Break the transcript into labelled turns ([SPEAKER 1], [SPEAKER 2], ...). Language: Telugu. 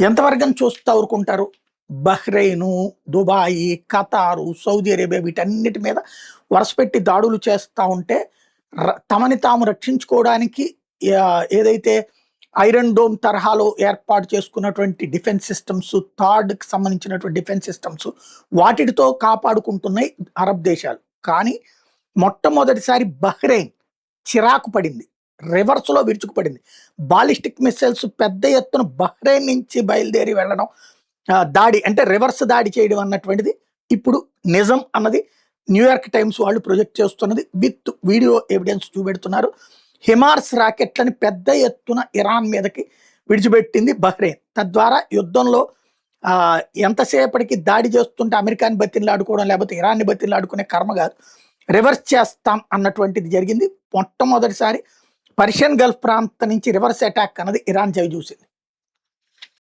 [SPEAKER 1] ఎంతవరకని చూస్తా ఊరుకుంటారు? బహ్రెయిను, దుబాయి, ఖతారు, సౌదీ అరేబియా వీటన్నిటి మీద వరుసపెట్టి దాడులు చేస్తా ఉంటే తమని తాము రక్షించుకోవడానికి ఏదైతే ఐరన్ డోమ్ తరహాలో ఏర్పాటు చేసుకున్నటువంటి డిఫెన్స్ సిస్టమ్స్, థాడ్‌కి సంబంధించినటువంటి డిఫెన్స్ సిస్టమ్స్ వాటిటితో కాపాడుకుంటున్నాయి అరబ్ దేశాలు. కానీ మొట్టమొదటిసారి బహ్రెయిన్ చిరాకు పడింది. రివర్స్‌లో విరుచుకుపడింది. బాలిస్టిక్ మిస్సైల్స్ పెద్ద ఎత్తున బహ్రెయిన్ నుంచి బయలుదేరి వెళ్ళడం, దాడి అంటే రివర్స్ దాడి చేయడం అన్నటువంటిది ఇప్పుడు నిజం అన్నది న్యూయార్క్ టైమ్స్ వాళ్ళు ప్రొజెక్ట్ చేస్తున్నది. విత్ వీడియో ఎవిడెన్స్ చూపెడుతున్నారు. హిమార్స్ రాకెట్లని పెద్ద ఎత్తున ఇరాన్ మీదకి విడిచిపెట్టింది బహ్రెయిన్. తద్వారా యుద్ధంలో ఎంతసేపటికి దాడి చేస్తుంటే అమెరికాని బతిమలాడుకోవడం, లేకపోతే ఇరాన్ని బతిమలాడుకునే కర్మ కాదు. రివర్స్ చేస్తాం అన్నటువంటిది జరిగింది. మొట్టమొదటిసారి పర్షియన్ గల్ఫ్ ప్రాంతం నుంచి రివర్స్ అటాక్ అన్నది ఇరాన్ చవి చూసింది.